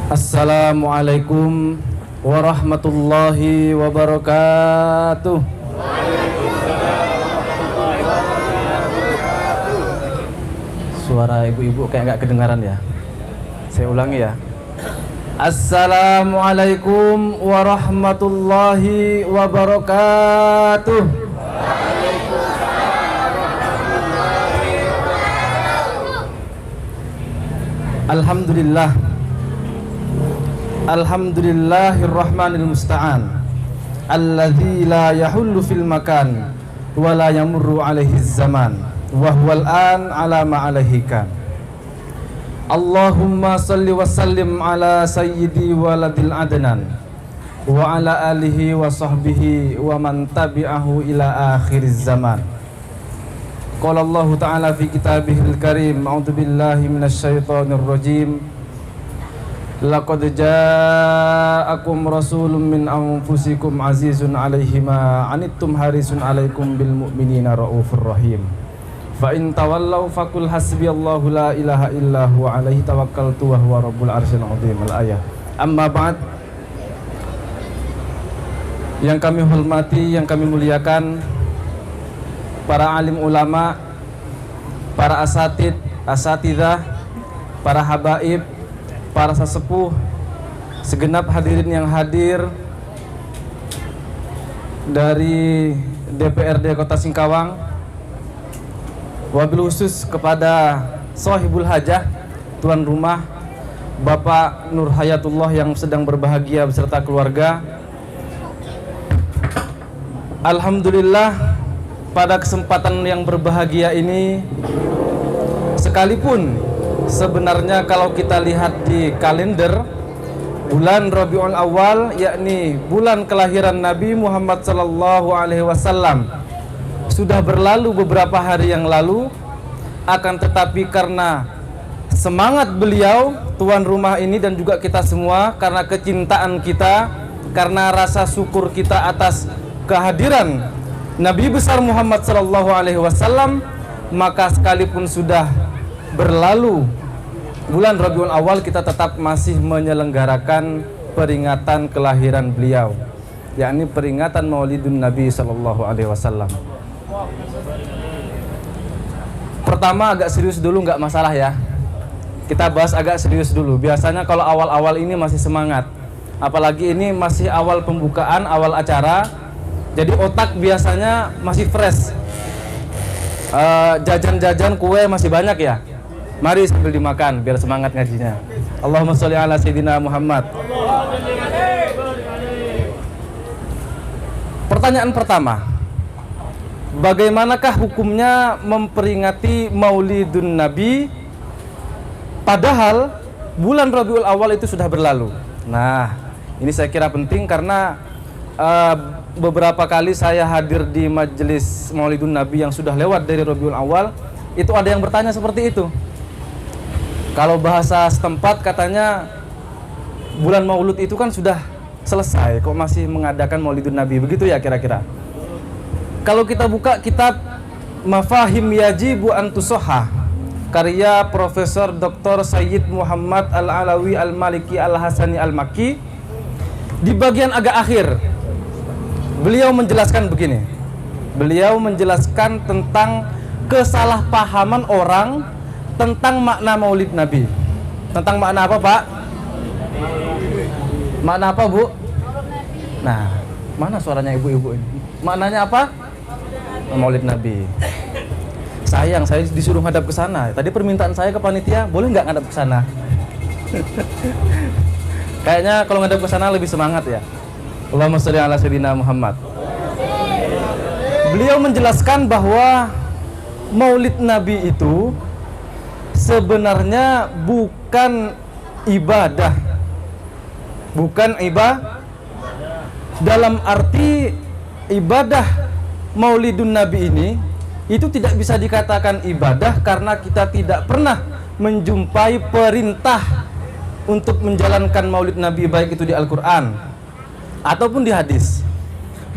Assalamualaikum warahmatullahi wabarakatuh. Suara ibu-ibu kayak nggak kedengaran ya. Saya ulangi ya. Assalamualaikum warahmatullahi wabarakatuh. Alhamdulillah. Alhamdulillahirrahmanil musta'an alladzi la yahullu fil makan wa la yamurru alaihi zaman wa huwal an ala ma alaihi kan. Allahumma salli wa sallim ala sayyidi waladil adnan wa ala alihi wa sahbihi wa man tabi'ahu ila akhiriz zaman. Qala Allah ta'ala fi kitabihil karim, a'udzu billahi minasyaitonir rajim. Laqad ja'akum rasulun min anfusikum azizun 'alaihi ma 'anittum harisun 'alaikum bil mu'minina raufur rahim. Fa in tawallaw faqul hasbiyallahu la ilaha illa huwa 'alaihi tawakkaltu wa huwa rabbul arsyil 'azim. Al-ayah. Amma ba'd. Yang kami hormati, yang kami muliakan, para alim ulama, para asatidzah, para habaib, para sesepuh, segenap hadirin yang hadir dari DPRD Kota Singkawang, wabil khusus kepada Sohibul Hajah, tuan rumah Bapak Nur Hayatullah yang sedang berbahagia beserta keluarga. Alhamdulillah, pada kesempatan yang berbahagia ini, sekalipun sebenarnya kalau kita lihat di kalender bulan Rabiul Awal, yakni bulan kelahiran Nabi Muhammad SAW, sudah berlalu beberapa hari yang lalu. Akan tetapi karena semangat beliau, tuan rumah ini dan juga kita semua, karena kecintaan kita, karena rasa syukur kita atas kehadiran Nabi besar Muhammad SAW, maka sekalipun sudah berlalu bulan Rabiul Awal, kita tetap masih menyelenggarakan peringatan kelahiran beliau, yakni peringatan Maulidun Nabi SAW. Pertama agak serius dulu, nggak masalah ya. Kita bahas agak serius dulu. Biasanya kalau awal-awal ini masih semangat, apalagi ini masih awal pembukaan, awal acara. Jadi otak biasanya masih fresh, jajan-jajan kue masih banyak ya. Mari sambil dimakan biar semangat ngajinya. Allahumma sholli ala sayyidina Muhammad. Pertanyaan pertama, bagaimanakah hukumnya memperingati Maulidun Nabi padahal bulan Rabiul Awal itu sudah berlalu? Nah, ini saya kira penting karena beberapa kali saya hadir di majelis Maulidun Nabi yang sudah lewat dari Rabiul Awal, itu ada yang bertanya seperti itu. Kalau bahasa setempat katanya bulan Maulud itu kan sudah selesai, kok masih mengadakan Maulidun Nabi, begitu ya kira-kira. Kalau kita buka kitab Mafahim Yajibu Antusoha, karya Profesor Dr. Sayyid Muhammad Al-Alawi Al-Maliki Al-Hasani Al-Makki, di bagian agak akhir beliau menjelaskan begini. Beliau menjelaskan tentang kesalahpahaman orang tentang makna Maulid Nabi. Tentang makna apa, Pak? Makna apa, Bu? Nah, mana suaranya ibu-ibu ini? Maknanya apa? Maulid Nabi. Sayang, saya disuruh ngadap ke sana. Tadi permintaan saya ke panitia, boleh nggak ngadap ke sana? Kayaknya kalau ngadap ke sana lebih semangat ya. Allahumma sholli ala sayyidina Muhammad. Beliau menjelaskan bahwa Maulid Nabi itu sebenarnya bukan ibadah. Bukan ibadah dalam arti ibadah Maulidun Nabi ini itu tidak bisa dikatakan ibadah karena kita tidak pernah menjumpai perintah untuk menjalankan Maulid Nabi, baik itu di Al-Quran ataupun di hadis.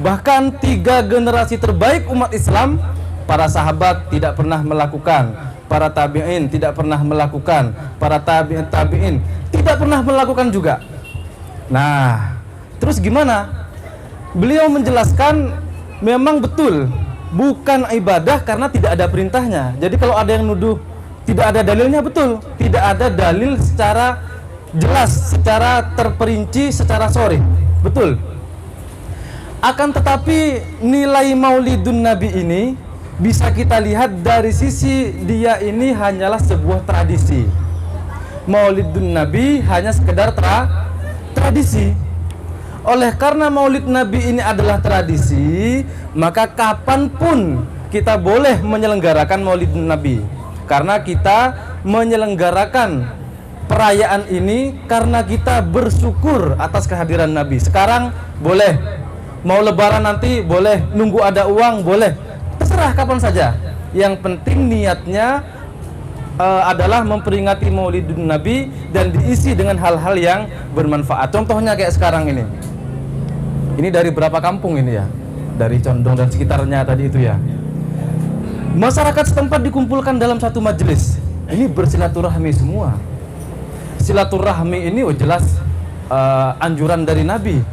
Bahkan 3 generasi terbaik umat Islam, para sahabat tidak pernah melakukan, para tabi'in tidak pernah melakukan, para tabi'in tidak pernah melakukan juga. Nah, terus gimana? Beliau menjelaskan memang betul bukan ibadah karena tidak ada perintahnya. Jadi kalau ada yang nuduh tidak ada dalilnya, betul, tidak ada dalil secara jelas, secara terperinci, secara sorry, betul. Akan tetapi nilai maulidun Nabi ini bisa kita lihat dari sisi dia ini hanyalah sebuah tradisi. Maulidun Nabi hanya sekedar tradisi. Oleh karena maulid Nabi ini adalah tradisi, maka kapanpun kita boleh menyelenggarakan maulidun Nabi. Karena kita menyelenggarakan perayaan ini karena kita bersyukur atas kehadiran Nabi. Sekarang boleh, mau lebaran nanti boleh, nunggu ada uang boleh, terserah kapan saja. Yang penting niatnya adalah memperingati maulidun Nabi dan diisi dengan hal-hal yang bermanfaat. Contohnya kayak sekarang ini. Ini dari berapa kampung ini ya? Dari Condong dan sekitarnya tadi itu ya. Masyarakat setempat dikumpulkan dalam satu majelis. Ini bersilaturahmi semua. Silaturahmi ini jelas anjuran dari Nabi.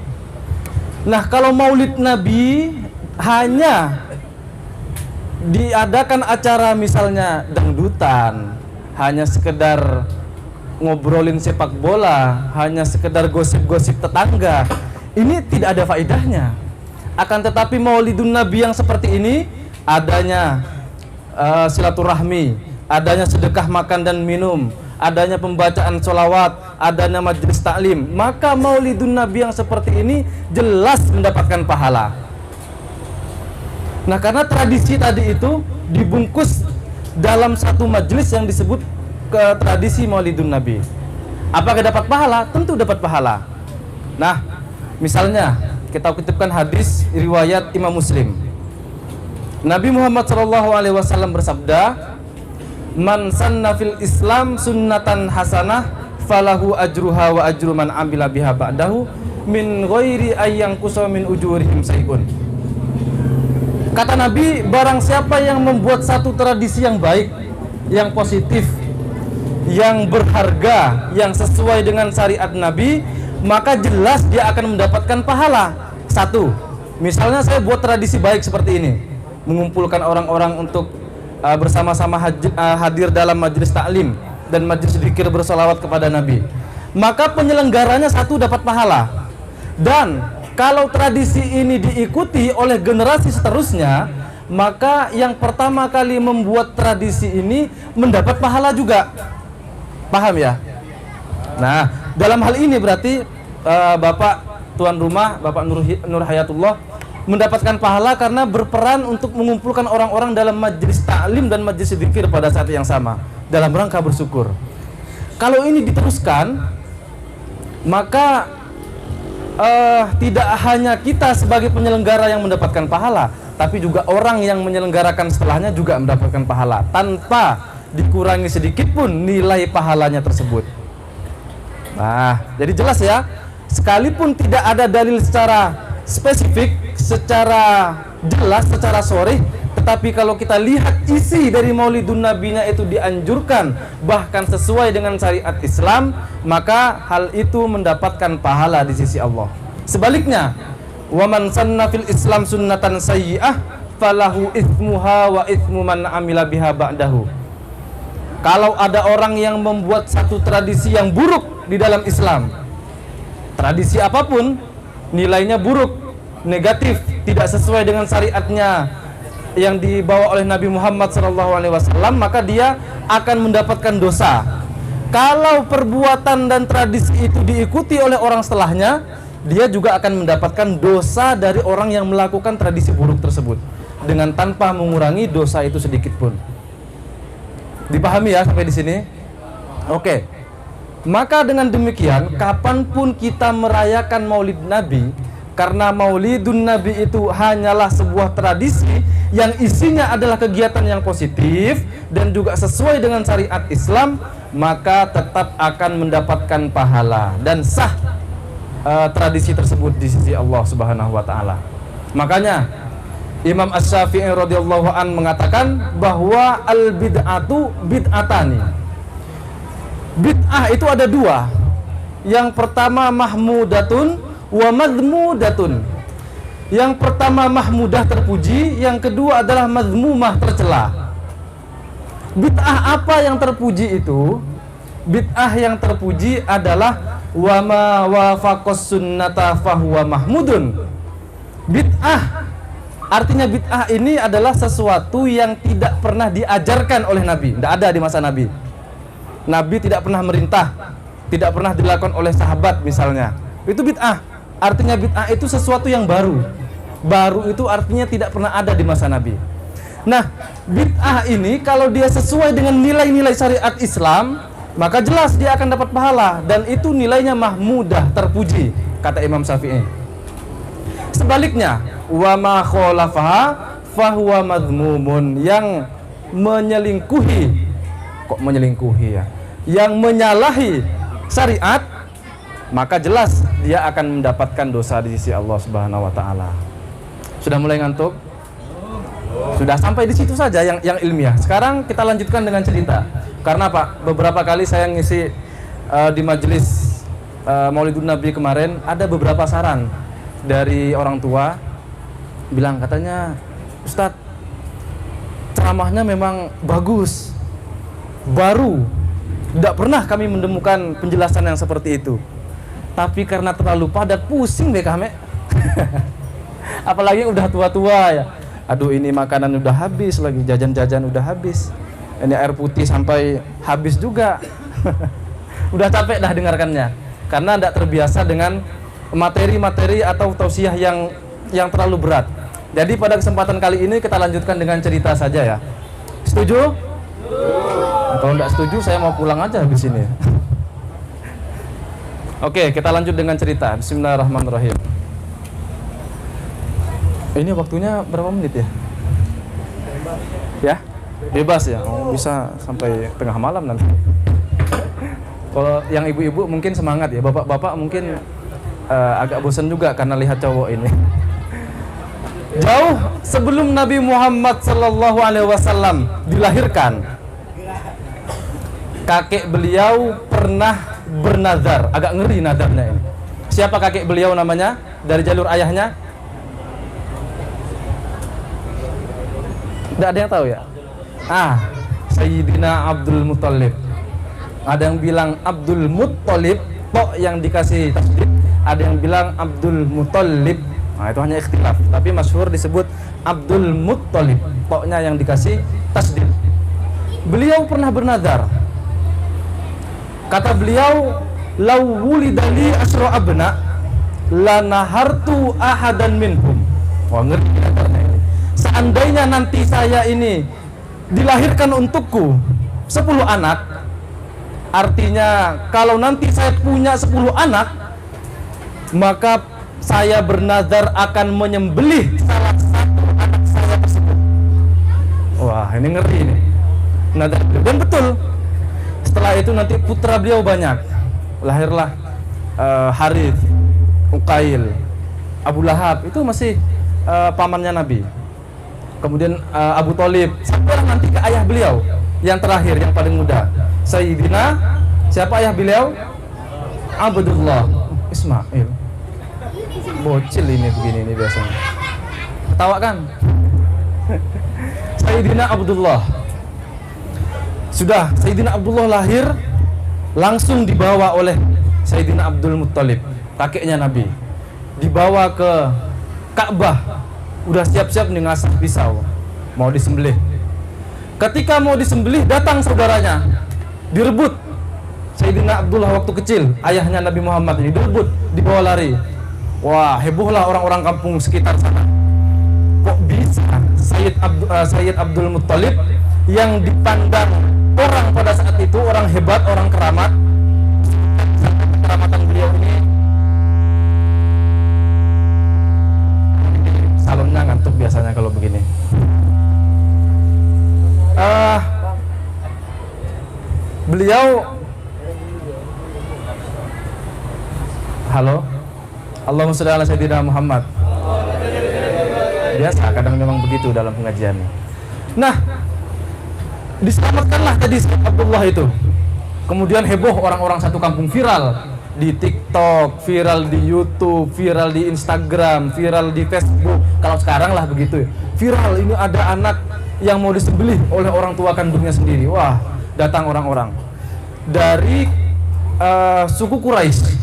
Nah, kalau maulid Nabi hanya diadakan acara misalnya dangdutan, hanya sekedar ngobrolin sepak bola, hanya sekedar gosip-gosip tetangga, ini tidak ada faedahnya. Akan tetapi maulidun Nabi yang seperti ini, adanya silaturahmi, adanya sedekah makan dan minum, adanya pembacaan sholawat, adanya majelis taklim, maka maulidun Nabi yang seperti ini jelas mendapatkan pahala. Nah, karena tradisi tadi itu dibungkus dalam satu majelis yang disebut ke tradisi maulidun Nabi. Apakah dapat pahala? Tentu dapat pahala. Nah, misalnya kita kutipkan hadis riwayat Imam Muslim. Nabi Muhammad SAW bersabda, "Man sanna fil Islam sunnatan hasanah falahu ajruha wa ajru man amila biha ba'dahu min ghairi ayyang kusa min ujurihim sayun." Kata Nabi, barang siapa yang membuat satu tradisi yang baik, yang positif, yang berharga, yang sesuai dengan syariat Nabi, maka jelas dia akan mendapatkan pahala. Satu, misalnya saya buat tradisi baik seperti ini, mengumpulkan orang-orang untuk bersama-sama hadir dalam majelis taklim dan majelis zikir bersolawat kepada Nabi, maka penyelenggaranya satu dapat pahala. Dan kalau tradisi ini diikuti oleh generasi seterusnya, maka yang pertama kali membuat tradisi ini mendapat pahala juga. Paham ya? Nah, dalam hal ini berarti Bapak tuan rumah, Bapak Nur Hayatullah mendapatkan pahala karena berperan untuk mengumpulkan orang-orang dalam majelis taklim dan majelis zikir pada saat yang sama dalam rangka bersyukur. Kalau ini diteruskan, maka tidak hanya kita sebagai penyelenggara yang mendapatkan pahala, tapi juga orang yang menyelenggarakan setelahnya juga mendapatkan pahala tanpa dikurangi sedikit pun nilai pahalanya tersebut. Nah, jadi jelas ya, sekalipun tidak ada dalil secara spesifik, secara jelas, secara sharih, tetapi kalau kita lihat isi dari maulidun nabinya itu dianjurkan, bahkan sesuai dengan syariat Islam, maka hal itu mendapatkan pahala di sisi Allah. Sebaliknya, wa man sanna fil Islam sunnatan sayyi'ah falahu ithmuha wa ithmu man amila biha ba'dahu. Kalau ada orang yang membuat satu tradisi yang buruk di dalam Islam, tradisi apapun nilainya buruk, negatif, tidak sesuai dengan syariatnya yang dibawa oleh Nabi Muhammad SAW, maka dia akan mendapatkan dosa. Kalau perbuatan dan tradisi itu diikuti oleh orang setelahnya, dia juga akan mendapatkan dosa dari orang yang melakukan tradisi buruk tersebut, dengan tanpa mengurangi dosa itu sedikit pun. Dipahami ya sampai di sini? Oke. Maka dengan demikian, kapanpun kita merayakan Maulid Nabi, karena Maulidun Nabi itu hanyalah sebuah tradisi yang isinya adalah kegiatan yang positif dan juga sesuai dengan syariat Islam, maka tetap akan mendapatkan pahala dan sah tradisi tersebut di sisi Allah Subhanahu wa taala. Makanya Imam Asy-Syafi'i radhiyallahu an mengatakan bahwa al bid'atu bid'atani. Bid'ah itu ada dua. Yang pertama mahmudatun wa madmudatun. Yang pertama mahmudah terpuji, yang kedua adalah madmumah tercela. Bid'ah apa yang terpuji itu? Bid'ah yang terpuji adalah wa ma wafaqas sunnata fahuwa mahmudun. Bid'ah, artinya bid'ah ini adalah sesuatu yang tidak pernah diajarkan oleh Nabi. Tidak ada di masa Nabi. Nabi tidak pernah merintah, tidak pernah dilakukan oleh sahabat misalnya. Itu bid'ah. Artinya bid'ah itu sesuatu yang baru. Baru itu artinya tidak pernah ada di masa Nabi. Nah, bid'ah ini kalau dia sesuai dengan nilai-nilai syariat Islam, maka jelas dia akan dapat pahala, dan itu nilainya mahmudah, terpuji, kata Imam Syafi'i. Sebaliknya, wa ma khalafaha fahuwa madhmumun. Yang menyelingkuhi, kok menyelingkuhi ya, yang menyalahi syariat, maka jelas dia akan mendapatkan dosa di sisi Allah Subhanahu wa taala. Sudah mulai ngantuk? Sudah sampai di situ saja yang ilmiah. Sekarang kita lanjutkan dengan cerita. Karena Pak, beberapa kali saya ngisi di majelis Maulidun Nabi kemarin, ada beberapa saran dari orang tua bilang, katanya, Ustadz, ceramahnya memang bagus, baru, tidak pernah kami menemukan penjelasan yang seperti itu. Tapi karena terlalu padat, pusing deh kami. Apalagi udah tua-tua ya. Aduh, ini makanan udah habis lagi, jajan-jajan udah habis, ini air putih sampai habis juga. Udah capek dah dengarkannya, karena tidak terbiasa dengan materi-materi atau tausiah yang terlalu berat. Jadi pada kesempatan kali ini kita lanjutkan dengan cerita saja ya. Setuju? Kalau tidak setuju saya mau pulang aja habis ini. Oke, kita lanjut dengan cerita. Bismillahirrahmanirrahim. Ini waktunya berapa menit ya? Ya? Bebas ya? Oh, bisa sampai tengah malam nanti. Kalau yang ibu-ibu mungkin semangat ya, bapak-bapak mungkin agak bosan juga karena lihat cowok ini. Jauh sebelum Nabi Muhammad SAW dilahirkan, kakek beliau pernah bernazar. Agak ngeri nazarnya ini. Siapa kakek beliau namanya? Dari jalur ayahnya? Tidak ada yang tahu ya? Sayyidina Abdul Muttalib. Ada yang bilang Abdul Muttalib, tok yang dikasih tasdid. Ada yang bilang Abdul Muttalib. Nah, itu hanya ikhtilaf. Tapi masyhur disebut Abdul Muttalib, toknya yang dikasih tasdid. Beliau pernah bernazar. Kata beliau, "Lau wulidali asra abna, la nahartu ahadan minhum." Wah, ngeri nazarnya ini. Seandainya nanti saya ini dilahirkan untukku 10 anak, artinya kalau nanti saya punya 10 anak, maka saya bernazar akan menyembelih salah satu anak saya tersebut. Wah, ini ngeri ini nazar. Dan betul, setelah itu nanti putra beliau banyak. Lahirlah Harith, Uqail, Abu Lahab, itu masih pamannya Nabi. Kemudian Abu Thalib, sampailah nanti ke ayah beliau yang terakhir, yang paling muda, Sayyidina, siapa ayah beliau? Abdullah Ismail. Bocil ini begini ini biasanya. Ketawa kan? Sayyidina Abdullah. Sudah Sayyidina Abdullah lahir, langsung dibawa oleh Sayyidina Abdul Muttalib, kakeknya Nabi, dibawa ke Ka'bah. Udah siap-siap nih ngasah pisau, mau disembelih. Ketika mau disembelih, datang saudaranya, direbut. Sayyidina Abdullah waktu kecil, ayahnya Nabi Muhammad ini direbut, dibawa lari. Wah, hebohlah orang-orang kampung sekitar sana. Kok bisa Sayyid Abdul Muttalib yang dipandang orang pada saat itu orang hebat, orang keramat, keramatan beliau ini, salonnya ngantuk biasanya kalau begini. Beliau, halo, Allahumma sholli ala sayyidina Muhammad. Biasa, kadang memang begitu dalam pengajian. Nah, diselamatkanlah tadi Abdullah itu. Kemudian heboh, orang-orang satu kampung viral di TikTok, viral di YouTube, viral di Instagram, viral di Facebook. Kalau sekarang lah begitu. Viral ini ada anak yang mau disembelih oleh orang tua kandungnya sendiri. Wah, datang orang-orang dari suku Quraisy.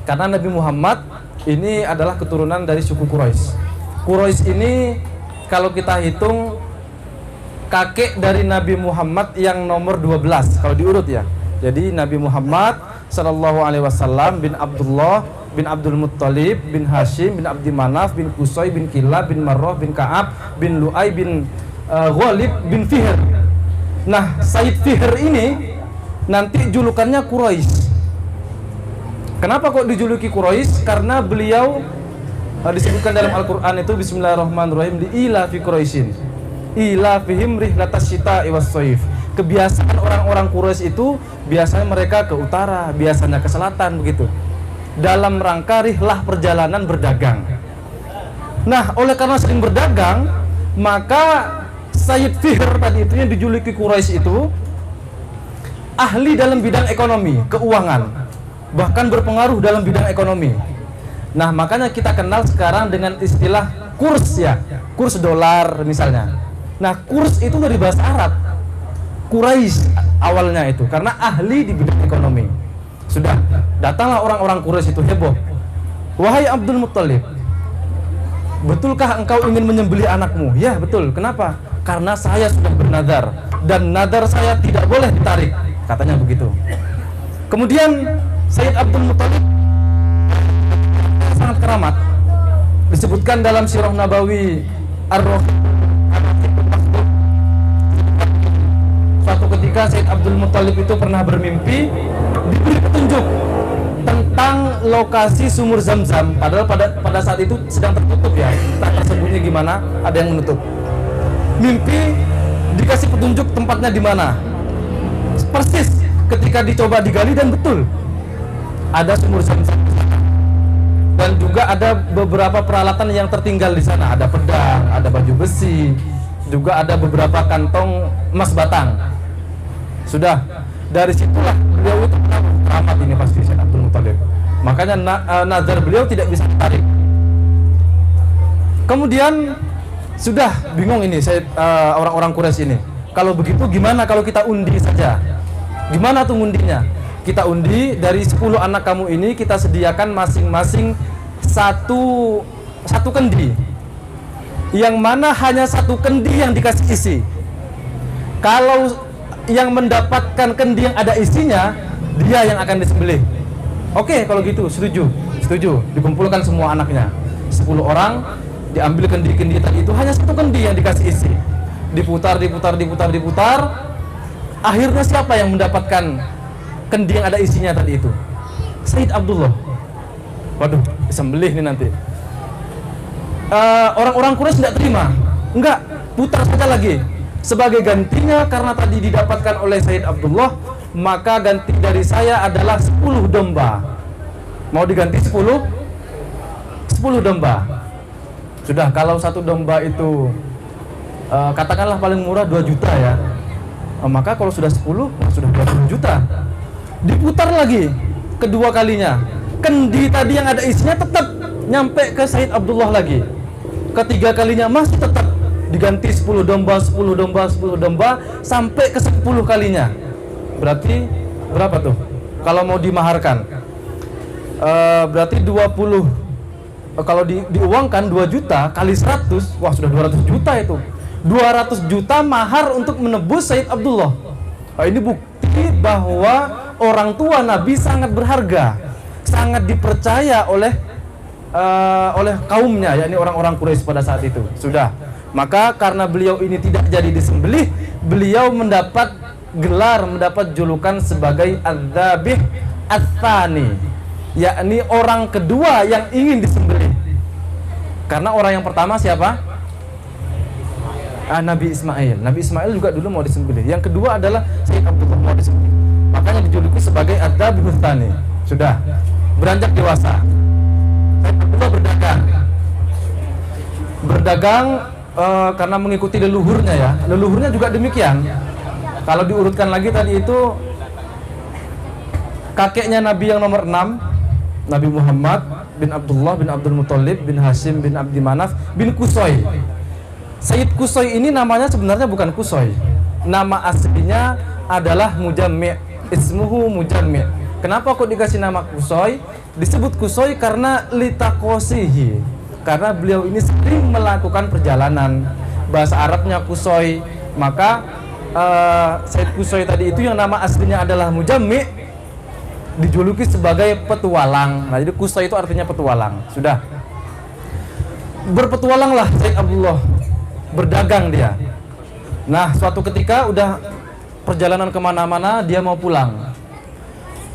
Karena Nabi Muhammad ini adalah keturunan dari suku Quraisy. Quraisy ini kalau kita hitung kakek dari Nabi Muhammad yang nomor 12 kalau diurut ya. Jadi Nabi Muhammad sallallahu alaihi wasallam bin Abdullah bin Abdul Muttalib bin Hashim bin Abdi Manaf bin Qusay bin Kilab bin Marrah bin Ka'ab bin Lu'ay bin Ghalib bin Fihr. Nah, Said Fihr ini nanti julukannya Quraisy. Kenapa kok dijuluki Quraisy? Karena beliau disebutkan dalam Al-Qur'an itu bismillahirrahmanirrahim di ila fi Quraisyin. Ila fihim rihlatas syita'i was shaif. Kebiasaan orang-orang Quraisy itu biasanya mereka ke utara, biasanya ke selatan begitu. Dalam rangka rihlah perjalanan berdagang. Nah, oleh karena sering berdagang, maka Sayyid Fihr tadi itu yang dijuluki Quraisy itu ahli dalam bidang ekonomi, keuangan, bahkan berpengaruh dalam bidang ekonomi. Nah, makanya kita kenal sekarang dengan istilah kurs ya, kurs dolar misalnya. Nah, kurs itu dari bahasa Arab. Quraisy awalnya itu karena ahli di bidang ekonomi. Sudah datanglah orang-orang Quraisy itu heboh. Wahai Abdul Muttalib, betulkah engkau ingin menyembelih anakmu? Ya, betul. Kenapa? Karena saya sudah bernadar dan nadar saya tidak boleh ditarik, katanya begitu. Kemudian Sayyid Abdul Muttalib sangat keramat. Disebutkan dalam Sirah Nabawi Ar-Rahim. Suatu ketika Sayyid Abdul Muttalib itu pernah bermimpi diberi petunjuk tentang lokasi sumur Zam-Zam. Padahal pada saat itu sedang tertutup ya, tak tersembunyi gimana, ada yang menutup. Mimpi dikasih petunjuk tempatnya di mana. Persis ketika dicoba digali dan betul ada sumur Zam-Zam. Dan juga ada beberapa peralatan yang tertinggal di sana. Ada pedang, ada baju besi, juga ada beberapa kantong emas batang. Sudah, dari situlah beliau itu keramat ini pasti Sayyid Abdul Muttalib. Makanya nazar beliau tidak bisa ditarik. Kemudian sudah bingung ini orang-orang Quraisy ini. Kalau begitu gimana kalau kita undi saja? Gimana tuh ngundinya? Kita undi dari 10 anak kamu ini kita sediakan masing-masing satu kendi. Yang mana hanya satu kendi yang dikasih isi. Kalau yang mendapatkan kendi yang ada isinya, dia yang akan disembelih. Oke, kalau gitu setuju. Dikumpulkan semua anaknya 10 orang, diambil kendi-kendi tadi itu, hanya satu kendi yang dikasih isi. Diputar. Akhirnya siapa yang mendapatkan kendi yang ada isinya tadi itu? Sayyid Abdullah. Waduh, disembelih nih nanti. Orang-orang Quraisy tidak terima. Enggak, putar saja lagi. Sebagai gantinya karena tadi didapatkan oleh Sayyid Abdullah, maka ganti dari saya adalah 10 domba. Mau diganti 10 domba. Sudah, kalau satu domba itu katakanlah paling murah 2 juta ya. Maka kalau sudah 10, sudah 20 juta. Diputar lagi kedua kalinya. Kendi tadi yang ada isinya tetap nyampe ke Sayyid Abdullah lagi. Ketiga kalinya masih tetap diganti 10 domba sampai ke 10 kalinya. Berarti berapa tuh? Kalau mau dimaharkan berarti 20. Kalau diuangkan 2 juta kali 100, wah sudah 200 juta itu. 200 juta mahar untuk menebus Sayyid Abdullah. Ini bukti bahwa orang tua Nabi sangat berharga, sangat dipercaya oleh kaumnya, yakni orang-orang Quraisy pada saat itu. Sudah. Maka karena beliau ini tidak jadi disembelih, beliau mendapat julukan sebagai Adzabih Ats-Tsani, yakni orang kedua yang ingin disembelih. Karena orang yang pertama siapa? Nabi Ismail. Nabi Ismail juga dulu mau disembelih. Yang kedua adalah Sayyid Abdullah mau disembelih. Makanya dijuluki sebagai Adzabih Ats-Tsani. Sudah beranjak dewasa, Sayyid Abdullah berdagang karena mengikuti leluhurnya ya. Leluhurnya juga demikian. Kalau diurutkan lagi tadi itu kakeknya Nabi yang nomor 6, Nabi Muhammad bin Abdullah bin Abdul Muthalib bin Hashim bin Abdi Manaf bin Qusay. Sayyid Qusay ini namanya sebenarnya bukan Qusay. Nama aslinya adalah Mujammi'. Ismuhu Mujammi'. Kenapa kok dikasih nama Qusay? Disebut Qusay karena litaqosihi. Karena beliau ini sering melakukan perjalanan. Bahasa Arabnya Qusay. Maka Sayyid Qusay tadi itu yang nama aslinya adalah Mujammi', dijuluki sebagai petualang. Nah, jadi Qusay itu artinya petualang. Sudah. Berpetualanglah Sayyid Abdullah, berdagang dia. Nah, suatu ketika udah perjalanan kemana-mana, dia mau pulang.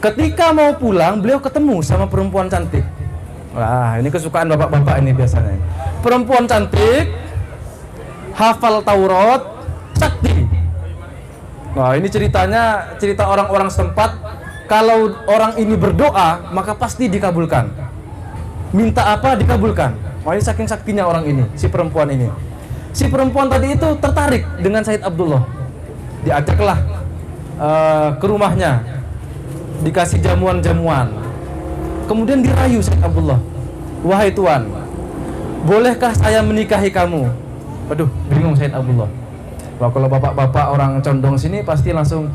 Ketika mau pulang, beliau ketemu sama perempuan cantik. Wah, ini kesukaan bapak-bapak ini biasanya. Perempuan cantik, hafal Taurat, sakti. Nah, ini ceritanya, cerita orang-orang setempat. Kalau orang ini berdoa, maka pasti dikabulkan. Minta apa dikabulkan. Wah, ini saking saktinya orang ini, si perempuan ini. Si perempuan tadi itu tertarik dengan Sayyid Abdullah. Diajaklah ke rumahnya, dikasih jamuan-jamuan. Kemudian dirayu Sayyid Abdullah. Wahai Tuan, bolehkah saya menikahi kamu? Waduh, bingung Sayyid Abdullah. Wah, kalau bapak-bapak orang condong sini pasti langsung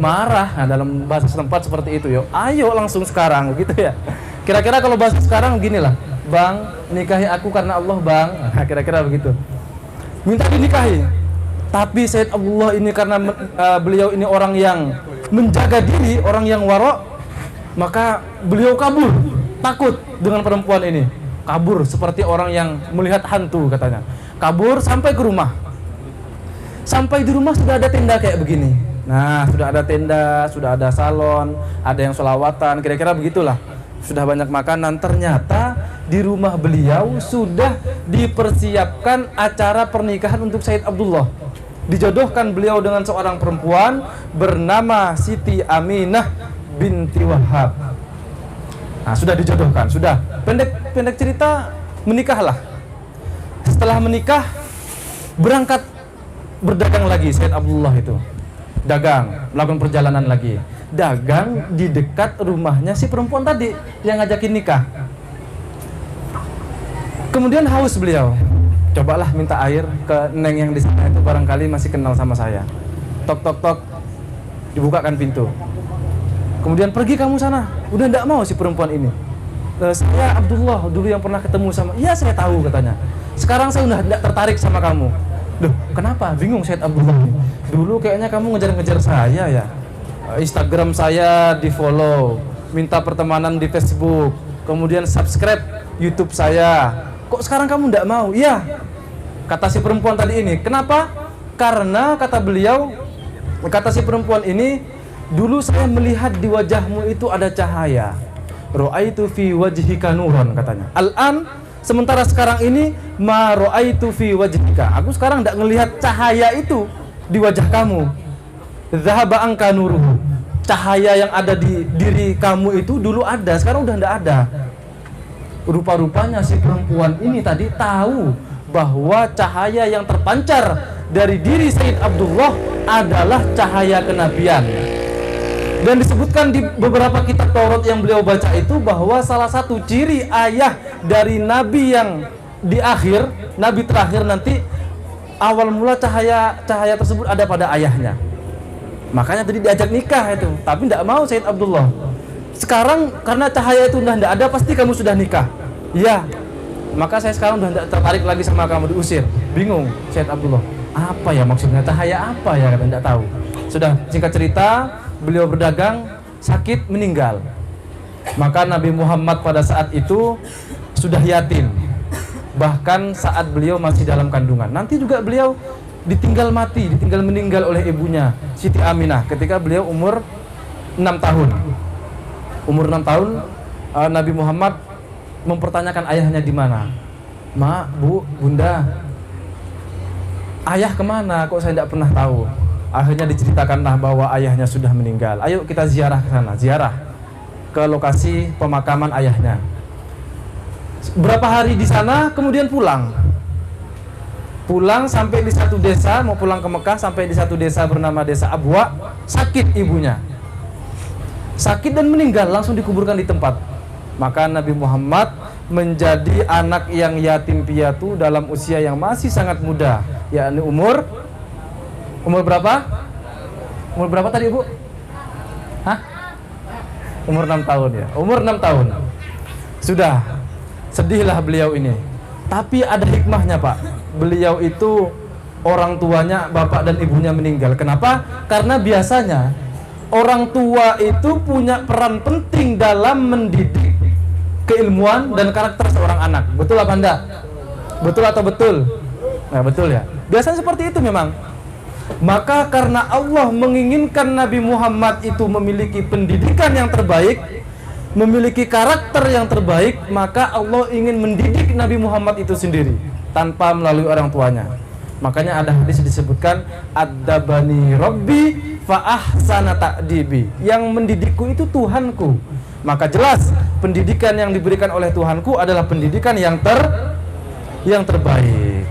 marah. Nah, dalam bahasa setempat seperti itu, yo, ayo langsung sekarang, gitu ya. Kira-kira kalau bahasa sekarang beginilah, Bang, nikahi aku karena Allah, Bang. Nah, kira-kira begitu. Minta dinikahi. Tapi Sayyid Abdullah ini karena beliau ini orang yang menjaga diri, orang yang warok, maka beliau kabur, takut dengan perempuan ini. Kabur seperti orang yang melihat hantu katanya. Kabur sampai ke rumah. Sampai di rumah sudah ada tenda kayak begini. Nah, sudah ada tenda, sudah ada salon, ada yang sholawatan, kira-kira begitulah. Sudah banyak makanan. Ternyata di rumah beliau sudah dipersiapkan acara pernikahan untuk Sayyid Abdullah. Dijodohkan beliau dengan seorang perempuan bernama Siti Aminah binti Wahab. Nah, sudah dijodohkan, sudah. Pendek cerita, menikahlah. Setelah menikah, berangkat berdagang lagi Sayyid Abdullah itu. Dagang, melakukan perjalanan lagi. Dagang di dekat rumahnya si perempuan tadi yang ngajakin nikah. Kemudian haus beliau. Cobalah minta air ke Neng yang di sana itu, barangkali masih kenal sama saya. Tok tok tok, dibukakan pintu. Kemudian pergi kamu sana. Udah enggak mau si perempuan ini. Saya Abdullah dulu yang pernah ketemu sama. Iya, saya tahu katanya. Sekarang saya udah enggak tertarik sama kamu. Loh, kenapa? Bingung Sayyid Abdullah. Dulu kayaknya kamu ngejar-ngejar saya ya. Instagram saya di follow, minta pertemanan di Facebook, kemudian subscribe YouTube saya. Kok sekarang kamu nggak mau? Iya, kata si perempuan tadi ini. Kenapa? Karena kata beliau, kata si perempuan ini, dulu saya melihat di wajahmu itu ada cahaya. Ra'aitu fi wajhika nuran katanya. Al-an, sementara sekarang ini ma ra'aitu fi wajhika. Aku sekarang tidak ngelihat cahaya itu di wajah kamu. Dhahaba anka nuruhu. Cahaya yang ada di diri kamu itu dulu ada, sekarang udah tidak ada. Rupa-rupanya si perempuan ini tadi tahu bahwa cahaya yang terpancar dari diri Sayyid Abdullah adalah cahaya kenabian. Dan disebutkan di beberapa kitab Taurat yang beliau baca itu bahwa salah satu ciri ayah dari nabi yang di akhir, nabi terakhir nanti, awal mula cahaya tersebut ada pada ayahnya. Makanya tadi diajak nikah itu, tapi tidak mau Sayyid Abdullah. Sekarang karena cahaya itu sudah tidak ada, pasti kamu sudah nikah. Iya. Maka saya sekarang sudah tidak tertarik lagi sama kamu, diusir. Bingung Sayyid Abdullah. Apa ya maksudnya? Cahaya apa ya? Kata tidak tahu. Sudah, singkat cerita, beliau berdagang, sakit, meninggal. Maka Nabi Muhammad pada saat itu sudah yatim. Bahkan saat beliau masih dalam kandungan. Nanti juga beliau ditinggal mati, ditinggal meninggal oleh ibunya Siti Aminah ketika beliau umur 6 tahun. Umur 6 tahun, Nabi Muhammad mempertanyakan ayahnya di mana. Ma, bu, bunda, ayah kemana? Kok saya tidak pernah tahu. Akhirnya diceritakanlah bahwa ayahnya sudah meninggal. Ayo kita ziarah ke sana, ziarah ke lokasi pemakaman ayahnya. Berapa hari di sana, kemudian pulang. Pulang sampai di satu desa, mau pulang ke Mekah, sampai di satu desa bernama Desa Abwa, sakit ibunya. sakit dan meninggal, langsung dikuburkan di tempat. Maka Nabi Muhammad menjadi anak yang yatim piatu dalam usia yang masih sangat muda, yakni umur berapa? Umur berapa tadi Ibu? Hah? Umur 6 tahun ya. Umur 6 tahun. Sudah. Sedihlah beliau ini. Tapi ada hikmahnya, Pak. Beliau itu orang tuanya, bapak dan ibunya meninggal. Kenapa? Karena biasanya orang tua itu punya peran penting dalam mendidik keilmuan dan karakter seorang anak. Betul apa enggak? Betul atau betul? Nah, betul ya. Biasanya seperti itu memang. Maka karena Allah menginginkan Nabi Muhammad itu memiliki pendidikan yang terbaik, memiliki karakter yang terbaik, maka Allah ingin mendidik Nabi Muhammad itu sendiri tanpa melalui orang tuanya. Makanya ada hadis disebutkan Ad-dabani Rabbi fa ahsana ta'dibi. Yang mendidikku itu Tuhanku. Maka jelas pendidikan yang diberikan oleh Tuhanku adalah pendidikan yang terbaik.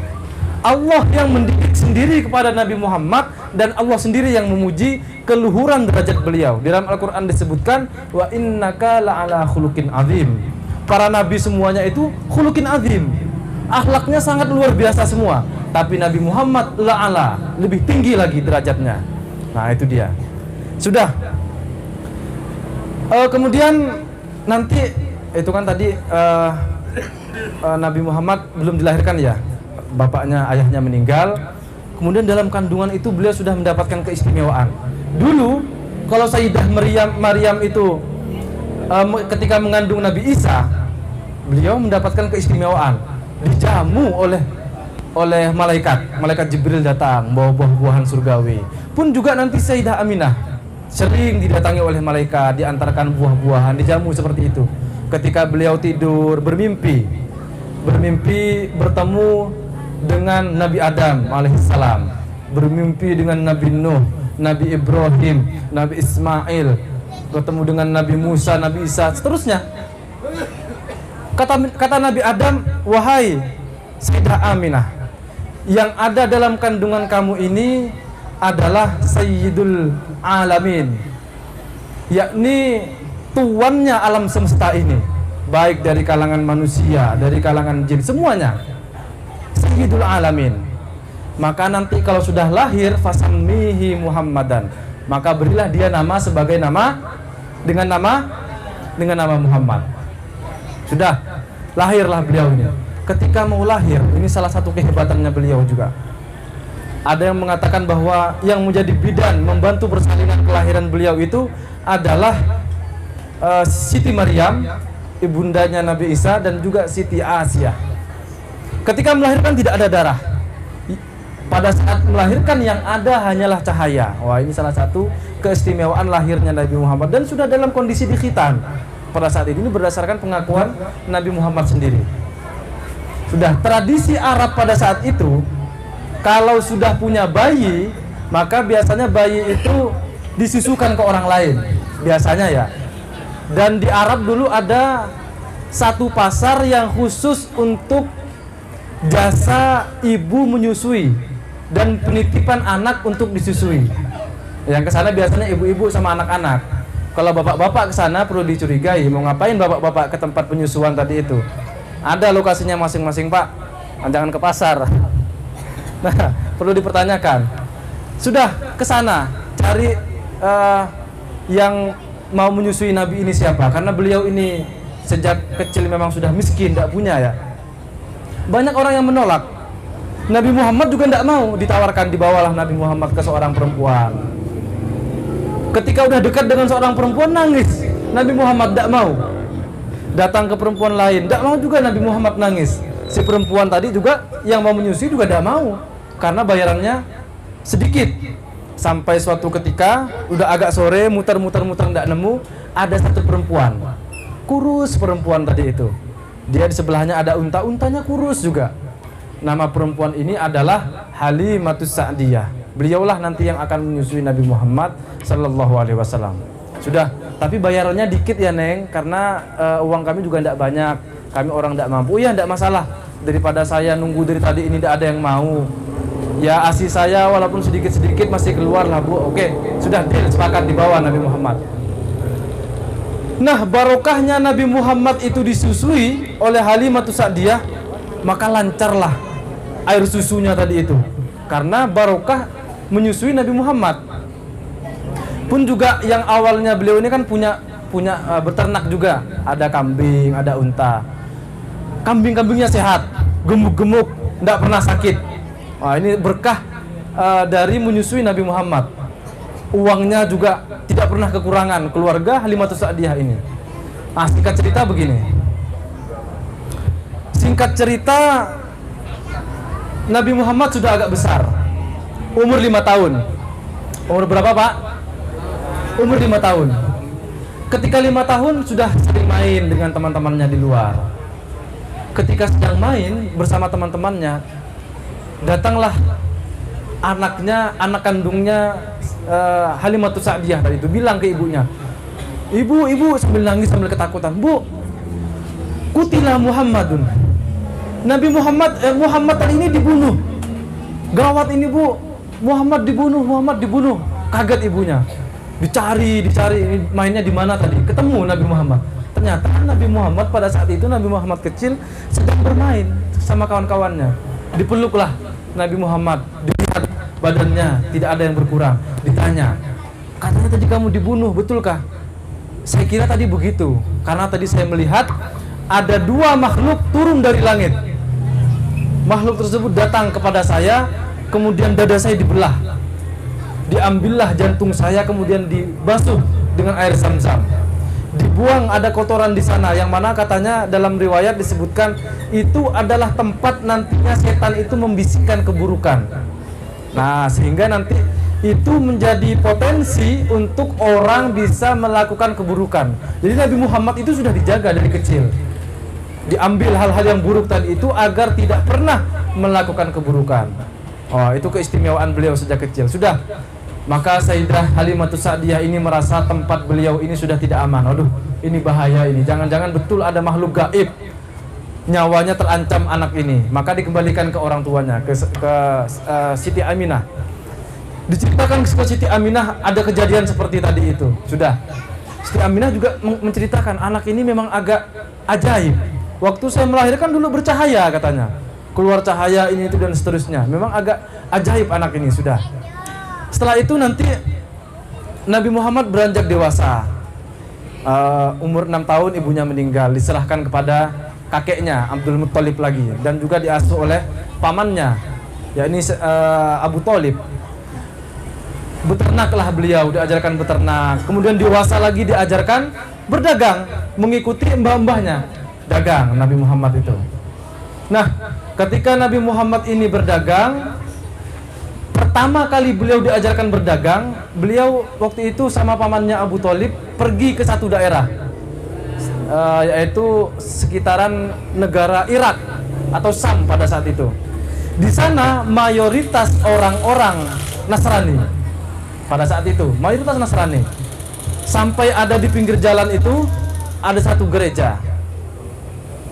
Allah yang mendidik sendiri kepada Nabi Muhammad dan Allah sendiri yang memuji keluhuran derajat beliau. Di dalam Al-Qur'an disebutkan wa innaka la'ala khuluqin azim. Para nabi semuanya itu khuluqin azim. Akhlaknya sangat luar biasa semua. Tapi Nabi Muhammad la'ala, lebih tinggi lagi derajatnya. Nah, itu dia. Sudah. Kemudian nanti itu kan tadi Nabi Muhammad belum dilahirkan ya. Bapaknya, ayahnya meninggal. Kemudian dalam kandungan itu beliau sudah mendapatkan keistimewaan. Dulu kalau Sayyidah Maryam itu ketika mengandung Nabi Isa, beliau mendapatkan keistimewaan. Dijamu oleh malaikat Jibril datang bawa buah-buahan surgawi. Pun juga nanti Sayyidah Aminah sering didatangi oleh malaikat, diantarkan buah-buahan, dijamu seperti itu. Ketika beliau tidur bermimpi bertemu dengan Nabi Adam alaihissalam, bermimpi dengan Nabi Nuh, Nabi Ibrahim, Nabi Ismail, bertemu dengan Nabi Musa, Nabi Isa, seterusnya. Kata Nabi Adam, wahai Sayyidah Aminah, yang ada dalam kandungan kamu ini adalah Sayyidul Alamin, yakni tuannya alam semesta ini, baik dari kalangan manusia, dari kalangan jin, semuanya Sayyidul Alamin. Maka nanti kalau sudah lahir fasammihi Muhammadan, maka berilah dia nama sebagai dengan nama Muhammad. Sudah lahirlah beliau ini. Ketika mau lahir, ini salah satu kehebatannya beliau juga. Ada yang mengatakan bahwa yang menjadi bidan membantu persalinan kelahiran beliau itu adalah Siti Maryam, ibundanya Nabi Isa, dan juga Siti Asia. Ketika melahirkan tidak ada darah. Pada saat melahirkan yang ada hanyalah cahaya. Wah, ini salah satu keistimewaan lahirnya Nabi Muhammad, dan sudah dalam kondisi dikhitan pada saat ini berdasarkan pengakuan Nabi Muhammad sendiri. Sudah tradisi Arab pada saat itu, kalau sudah punya bayi, maka biasanya bayi itu disusukan ke orang lain, biasanya ya. Dan di Arab dulu ada satu pasar yang khusus untuk jasa ibu menyusui dan penitipan anak untuk disusui. Yang kesana biasanya ibu-ibu sama anak-anak. Kalau bapak-bapak kesana perlu dicurigai, mau ngapain bapak-bapak ke tempat penyusuan tadi itu? Ada lokasinya masing-masing, Pak. Jangan ke pasar. Nah, perlu dipertanyakan. Sudah kesana cari yang mau menyusui Nabi ini siapa? Karena beliau ini sejak kecil memang sudah miskin, tidak punya ya. Banyak orang yang menolak. Nabi Muhammad juga tidak mau ditawarkan, dibawalah Nabi Muhammad ke seorang perempuan. Ketika udah dekat dengan seorang perempuan nangis. Nabi Muhammad tidak mau. Datang ke perempuan lain, tidak mau juga Nabi Muhammad nangis. Si perempuan tadi juga yang mau menyusui juga tidak mau, karena bayarannya sedikit. Sampai suatu ketika udah agak sore, muter-muter tidak nemu, ada satu perempuan, kurus perempuan tadi itu. Dia di sebelahnya ada unta-untanya kurus juga. Nama perempuan ini adalah Halimatus Sa'diyah. Beliaulah nanti yang akan menyusui Nabi Muhammad sallallahu alaihi wasallam. Sudah, tapi bayarannya dikit ya Neng, karena uang kami juga tidak banyak, kami orang tidak mampu. Ya tidak masalah, daripada saya nunggu dari tadi ini tidak ada yang mau. Ya ASI saya walaupun sedikit-sedikit masih keluar lah Bu. Oke, sudah sepakat dibawa Nabi Muhammad. Nah, barokahnya Nabi Muhammad itu disusui oleh Halimatus Sa'diyah, maka lancarlah air susunya tadi itu, karena barokah menyusui Nabi Muhammad. Pun juga yang awalnya beliau ini kan punya beternak juga, ada kambing, ada unta. Kambing-kambingnya sehat, gemuk-gemuk, tidak pernah sakit. Wah, ini berkah dari menyusui Nabi Muhammad. Uangnya juga tidak pernah kekurangan keluarga Halimatus Sa'diyah ini. Nah, singkat cerita begini. Singkat cerita, Nabi Muhammad sudah agak besar, umur 5 tahun. Umur berapa, Pak? Umur 5 tahun. Ketika 5 tahun sudah sering main dengan teman-temannya di luar. Ketika sedang main bersama teman-temannya, datanglah anak kandungnya Halimatus Sa'diyah tadi itu, bilang ke ibunya, ibu sambil nangis sambil ketakutan, Bu, kutila Muhammadun, Nabi Muhammad tadi ini dibunuh, gawat ini Bu, Muhammad dibunuh. Kaget ibunya, dicari ini mainnya di mana tadi, ketemu Nabi Muhammad. Ternyata Nabi Muhammad pada saat itu, Nabi Muhammad kecil sedang bermain sama kawan-kawannya. Dipeluklah Nabi Muhammad, dilihat badannya tidak ada yang berkurang. Ditanya, katanya tadi kamu dibunuh, betulkah? Saya kira tadi begitu, karena tadi saya melihat ada 2 makhluk turun dari langit. Makhluk tersebut datang kepada saya, kemudian dada saya dibelah, diambillah jantung saya, kemudian dibasuh dengan air Zam-Zam, dibuang ada kotoran di sana, yang mana katanya dalam riwayat disebutkan itu adalah tempat nantinya setan itu membisikkan keburukan. Nah, sehingga nanti itu menjadi potensi untuk orang bisa melakukan keburukan. Jadi Nabi Muhammad itu sudah dijaga dari kecil, diambil hal-hal yang buruk tadi itu agar tidak pernah melakukan keburukan. Oh, itu keistimewaan beliau sejak kecil. Sudah, maka Sayyidah Halimatus Sa'diyah ini merasa tempat beliau ini sudah tidak aman. Aduh, ini bahaya ini. Jangan-jangan betul ada makhluk gaib, nyawanya terancam anak ini. Maka dikembalikan ke orang tuanya, ke Siti Aminah. Diceritakan ke Siti Aminah ada kejadian seperti tadi itu. Sudah, Siti Aminah juga menceritakan anak ini memang agak ajaib. Waktu saya melahirkan dulu bercahaya katanya, keluar cahaya ini itu dan seterusnya. Memang agak ajaib anak ini. Sudah, setelah itu nanti Nabi Muhammad beranjak dewasa, umur 6 tahun ibunya meninggal, diserahkan kepada kakeknya Abdul Muttalib lagi, dan juga diasuh oleh pamannya, yakni Abu Thalib. Beternaklah beliau, diajarkan beternak. Kemudian dewasa lagi diajarkan berdagang, mengikuti mbah-mbahnya dagang Nabi Muhammad itu. Nah, ketika Nabi Muhammad ini berdagang, pertama kali beliau diajarkan berdagang, beliau waktu itu sama pamannya Abu Thalib pergi ke satu daerah, yaitu sekitaran negara Irak atau Sam pada saat itu. Di sana mayoritas orang-orang Nasrani pada saat itu, mayoritas Nasrani. Sampai ada di pinggir jalan itu ada satu gereja,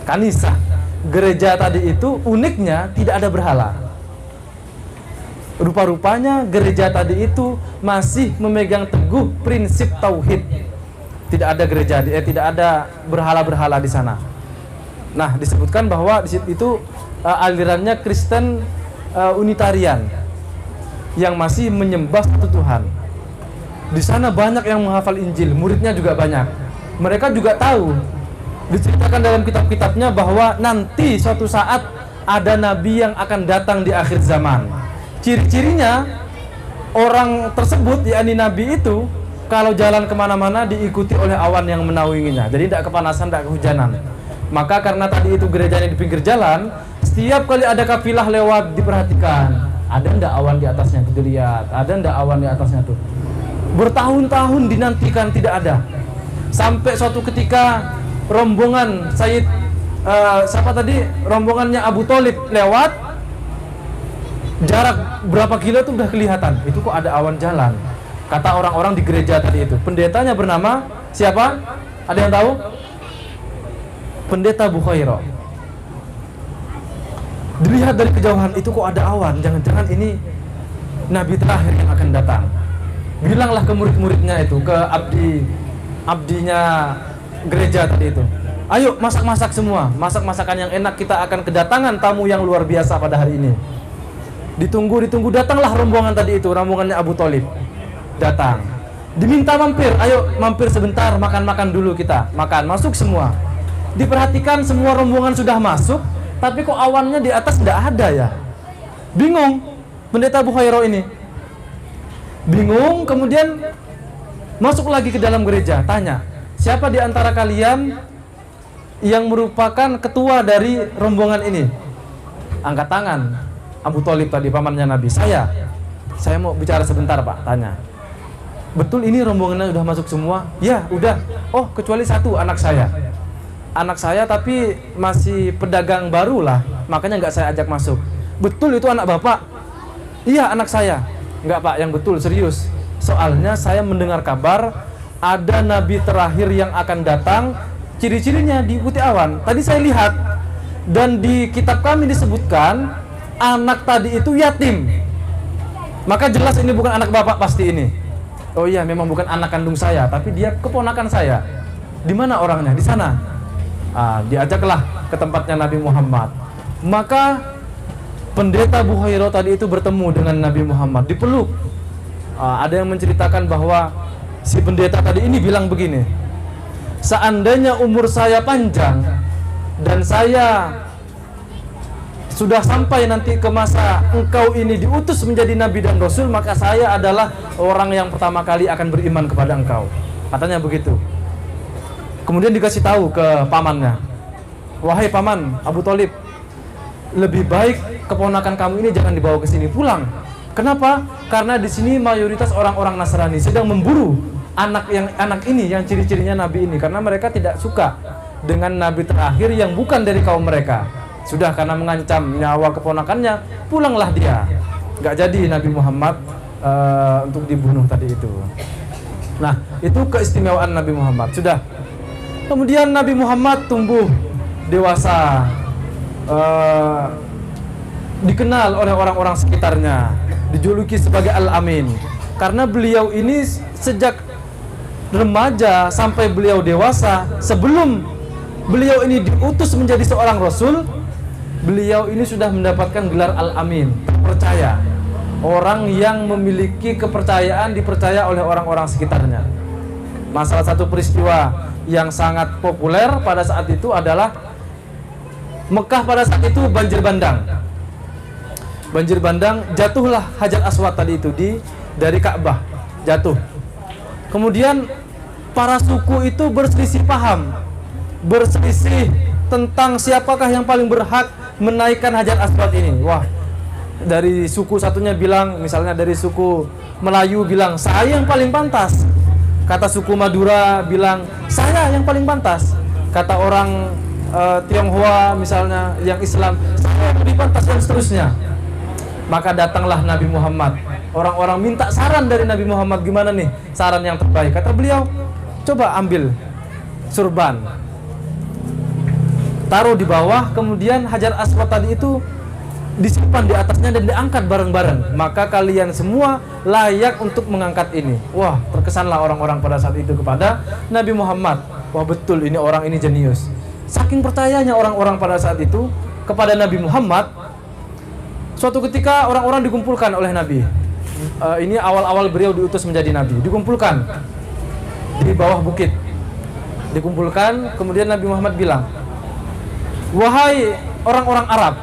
kanisah. Gereja tadi itu uniknya tidak ada berhala. Rupa-rupanya gereja tadi itu masih memegang teguh prinsip tauhid. Tidak ada gereja, tidak ada berhala-berhala di sana. Nah, disebutkan bahwa di situ itu alirannya Kristen Unitarian yang masih menyembah satu Tuhan. Di sana banyak yang menghafal Injil, muridnya juga banyak. Mereka juga tahu, diceritakan dalam kitab-kitabnya bahwa nanti suatu saat ada nabi yang akan datang di akhir zaman. Ciri-cirinya orang tersebut, yakni nabi itu, kalau jalan kemana-mana diikuti oleh awan yang menaunginya, jadi tidak kepanasan, tidak kehujanan. Maka karena tadi itu gerejanya di pinggir jalan, setiap kali ada kafilah lewat diperhatikan, ada ndak awan di atasnya tuh, dilihat, ada ndak awan di atasnya tuh. Bertahun-tahun dinantikan tidak ada. Sampai suatu ketika rombongan Sayyid rombongannya Abu Thalib lewat, jarak berapa kilo itu udah kelihatan, itu kok ada awan jalan. Kata orang-orang di gereja tadi itu, pendetanya bernama siapa? Ada yang tahu? Pendeta Bukhairo. Dilihat dari kejauhan, itu kok ada awan, jangan-jangan ini nabi terakhir yang akan datang. Bilanglah ke murid-muridnya itu, ke abdinya gereja tadi itu. Ayo masak-masak semua, masak-masakan yang enak, kita akan kedatangan tamu yang luar biasa pada hari ini. Ditunggu, datanglah rombongan tadi itu, rombongannya Abu Thalib. Datang. Diminta mampir, ayo mampir sebentar, makan-makan dulu kita. Makan, masuk semua. Diperhatikan semua rombongan sudah masuk, tapi kok awannya di atas tidak ada ya. Bingung pendeta Bukhairo ini. Bingung, kemudian masuk lagi ke dalam gereja, tanya, siapa di antara kalian yang merupakan ketua dari rombongan ini? Angkat tangan. Abu Thalib tadi, pamannya Nabi. Saya mau bicara sebentar Pak, tanya. Betul ini rombongannya udah masuk semua? Ya, udah. Oh, kecuali satu, anak saya. Anak saya tapi masih pedagang baru lah, makanya nggak saya ajak masuk. Betul itu anak Bapak? Iya, anak saya. Nggak Pak, yang betul, serius. Soalnya saya mendengar kabar ada nabi terakhir yang akan datang, ciri-cirinya diikuti awan. Tadi saya lihat, dan di kitab kami disebutkan anak tadi itu yatim. Maka jelas ini bukan anak Bapak pasti ini. Oh iya, memang bukan anak kandung saya, tapi dia keponakan saya. Di mana orangnya? Di sana. Diajaklah ke tempatnya Nabi Muhammad. Maka pendeta Bukhairo tadi itu bertemu dengan Nabi Muhammad, dipeluk. Ada yang menceritakan bahwa si pendeta tadi ini bilang begini, seandainya umur saya panjang dan saya sudah sampai nanti ke masa engkau ini diutus menjadi nabi dan rasul, maka saya adalah orang yang pertama kali akan beriman kepada engkau. Katanya begitu. Kemudian dikasih tahu ke pamannya, wahai paman Abu Thalib, lebih baik keponakan kamu ini jangan dibawa ke sini, pulang. Kenapa? Karena di sini mayoritas orang-orang Nasrani sedang memburu anak ini yang ciri-cirinya nabi ini, karena mereka tidak suka dengan nabi terakhir yang bukan dari kaum mereka. Sudah karena mengancam nyawa keponakannya, pulanglah dia. Nggak jadi Nabi Muhammad untuk dibunuh tadi itu. Nah, itu keistimewaan Nabi Muhammad. Sudah. Kemudian Nabi Muhammad tumbuh dewasa, dikenal oleh orang-orang sekitarnya, dijuluki sebagai Al-Amin. Karena beliau ini sejak remaja sampai beliau dewasa, sebelum beliau ini diutus menjadi seorang rasul, beliau ini sudah mendapatkan gelar Al-Amin, percaya. Orang yang memiliki kepercayaan, dipercaya oleh orang-orang sekitarnya. Salah satu peristiwa yang sangat populer pada saat itu adalah Mekah pada saat itu banjir bandang. Banjir bandang, jatuhlah Hajar Aswad tadi itu dari Ka'bah, jatuh. Kemudian para suku itu berselisih paham, berselisih tentang siapakah yang paling berhak menaikkan Hajar Aswad ini. Wah, dari suku satunya bilang, misalnya dari suku Melayu bilang, saya yang paling pantas. Kata suku Madura bilang, saya yang paling pantas. Kata orang Tionghoa misalnya yang Islam, saya yang lebih pantas, dan seterusnya. Maka datanglah Nabi Muhammad. Orang-orang minta saran dari Nabi Muhammad, gimana nih saran yang terbaik. Kata beliau, coba ambil surban, taruh di bawah, kemudian Hajar Aswad tadi itu disimpan di atasnya dan diangkat bareng-bareng. Maka kalian semua layak untuk mengangkat ini. Wah, terkesanlah orang-orang pada saat itu kepada Nabi Muhammad. Wah, betul ini orang ini jenius. Saking percayanya orang-orang pada saat itu kepada Nabi Muhammad. Suatu ketika orang-orang dikumpulkan oleh Nabi. Ini awal-awal beliau diutus menjadi Nabi. Dikumpulkan di bawah bukit. Dikumpulkan, kemudian Nabi Muhammad bilang, wahai orang-orang Arab,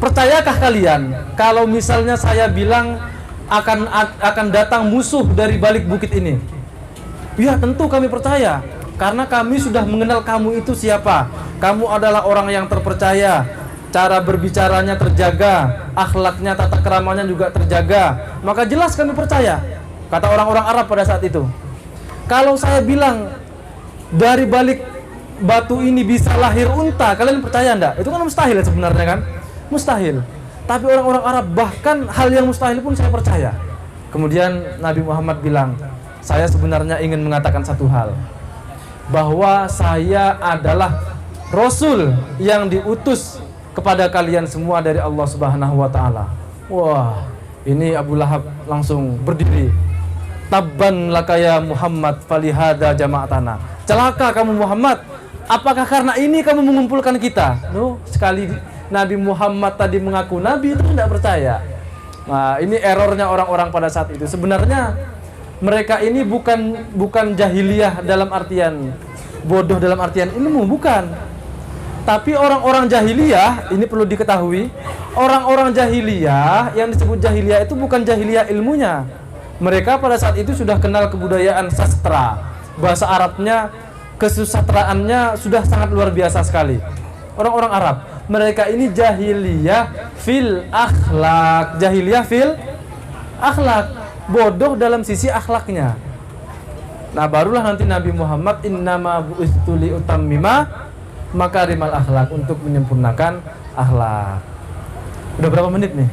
percayakah kalian kalau misalnya saya bilang akan datang musuh dari balik bukit ini? Ya, tentu kami percaya, karena kami sudah mengenal kamu itu siapa. Kamu adalah orang yang terpercaya, cara berbicaranya terjaga, akhlaknya, tata keramanya juga terjaga. Maka jelas kami percaya, kata orang-orang Arab pada saat itu. Kalau saya bilang dari balik batu ini bisa lahir unta, kalian percaya enggak? Itu kan mustahil sebenarnya kan? Mustahil. Tapi orang-orang Arab bahkan hal yang mustahil pun saya percaya. Kemudian Nabi Muhammad bilang, saya sebenarnya ingin mengatakan satu hal, bahwa saya adalah Rasul yang diutus kepada kalian semua dari Allah Subhanahu wa Ta'ala. Wah, ini Abu Lahab langsung berdiri. Tabban laka ya Muhammad falihada jama'atana. celaka kamu Muhammad, apakah karena ini kamu mengumpulkan kita? Loh, sekali Nabi Muhammad tadi mengaku Nabi itu tidak percaya. Nah, ini errornya orang-orang pada saat itu. Sebenarnya mereka ini bukan jahiliyah dalam artian bodoh dalam artian ilmu, bukan. Tapi orang-orang jahiliyah, ini perlu diketahui, orang-orang jahiliyah yang disebut jahiliyah itu bukan jahiliyah ilmunya. Mereka pada saat itu sudah kenal kebudayaan sastra. Bahasa Arabnya, kesusastraannya sudah sangat luar biasa sekali. Orang-orang Arab, mereka ini jahiliyah fil akhlak. Jahiliyah fil akhlak, bodoh dalam sisi akhlaknya. Nah, barulah nanti Nabi Muhammad innama bu'istu li utammima makarimal akhlak, untuk menyempurnakan akhlak. Udah berapa menit nih?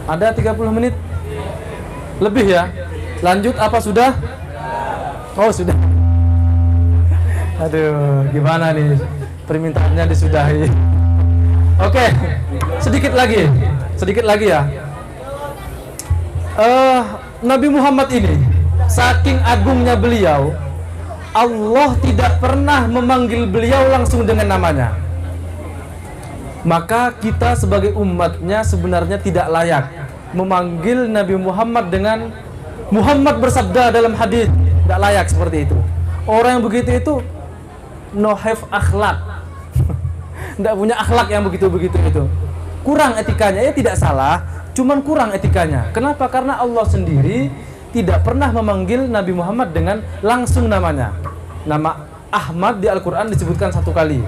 Ada 30 menit? Lebih ya? Lanjut apa sudah? Oh, sudah. Aduh, gimana nih? Permintaannya disudahi. Oke, sedikit lagi ya. Nabi Muhammad ini, saking agungnya beliau, Allah tidak pernah memanggil beliau langsung dengan namanya. Maka kita sebagai umatnya sebenarnya tidak layak memanggil Nabi Muhammad dengan Muhammad bersabda dalam hadis. Tidak layak seperti itu. Orang yang begitu itu no have akhlak. Tidak punya akhlak yang begitu-begitu itu. Kurang etikanya, ya tidak salah, cuman kurang etikanya. Kenapa? Karena Allah sendiri tidak pernah memanggil Nabi Muhammad dengan langsung namanya. Nama Ahmad di Al-Quran disebutkan 1 kali,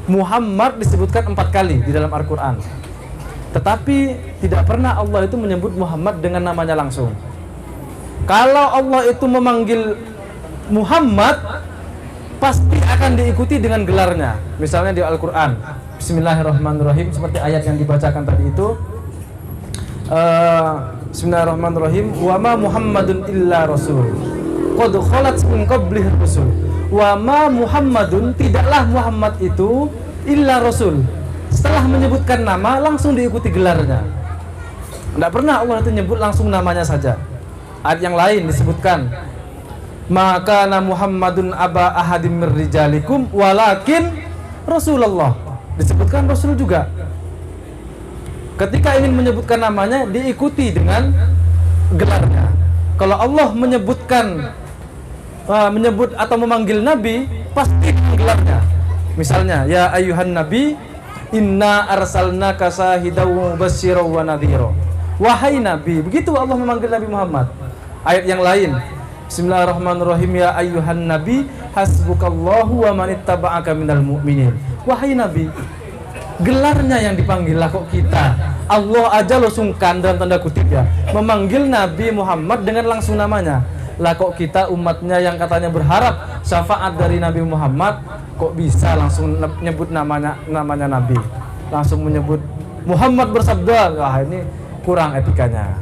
Muhammad disebutkan 4 kali di dalam Al-Quran. Tetapi tidak pernah Allah itu menyebut Muhammad dengan namanya langsung. Kalau Allah itu memanggil Muhammad, pasti akan diikuti dengan gelarnya. Misalnya di Al-Quran, Bismillahirrahmanirrahim, seperti ayat yang dibacakan tadi itu. Bismillahirrahmanirrahim. Wa ma Muhammadun illa rasul qad khalat min qablihi rusul. Wa ma Muhammadun, tidaklah Muhammad itu illa rasul. Setelah menyebutkan nama langsung diikuti gelarnya. Tidak pernah Allah itu nyebut langsung namanya saja. Ayat yang lain disebutkan, maka Muhammadun aba ahadim mir rijalikum walakin Rasulullah. Disebutkan Rasul juga. Ketika ingin menyebutkan namanya diikuti dengan gelarnya. Kalau Allah menyebut atau memanggil Nabi, pasti gelarnya. Misalnya, ya ayyuhan nabi, inna arsalnaka syahidaw wa mubasysyiran wa nadhira. Wahai Nabi, begitu Allah memanggil Nabi Muhammad. Ayat yang lain, Bismillahirrahmanirrahim, ya ayyuhan nabi, hasbukallahu wa man ittaba'aka minal mu'minin. Wahai Nabi, gelarnya yang dipanggil lah kok kita. Allah aja lo sungkan dalam tanda kutip ya, memanggil Nabi Muhammad dengan langsung namanya. Lah kok kita umatnya yang katanya berharap syafaat dari Nabi Muhammad, kok bisa langsung nyebut namanya Nabi, langsung menyebut Muhammad bersabda. Wah, ini kurang etikanya.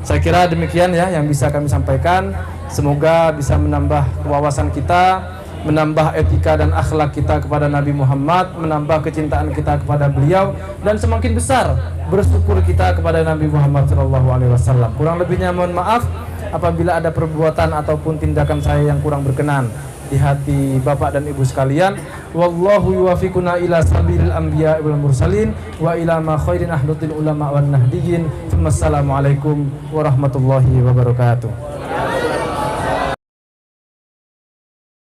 Saya kira demikian ya yang bisa kami sampaikan. Semoga bisa menambah wawasan kita, menambah etika dan akhlak kita kepada Nabi Muhammad, menambah kecintaan kita kepada beliau, dan semakin besar bersyukur kita kepada Nabi Muhammad SAW. Kurang lebihnya mohon maaf apabila ada perbuatan ataupun tindakan saya yang kurang berkenan di hati Bapak dan Ibu sekalian. Wallahu yuwafiquna ila sabilil anbiya wal mursalin wa ila ma khairin ahlutil ulama wan nahdiyin. Wassalamualaikum warahmatullahi wabarakatuh.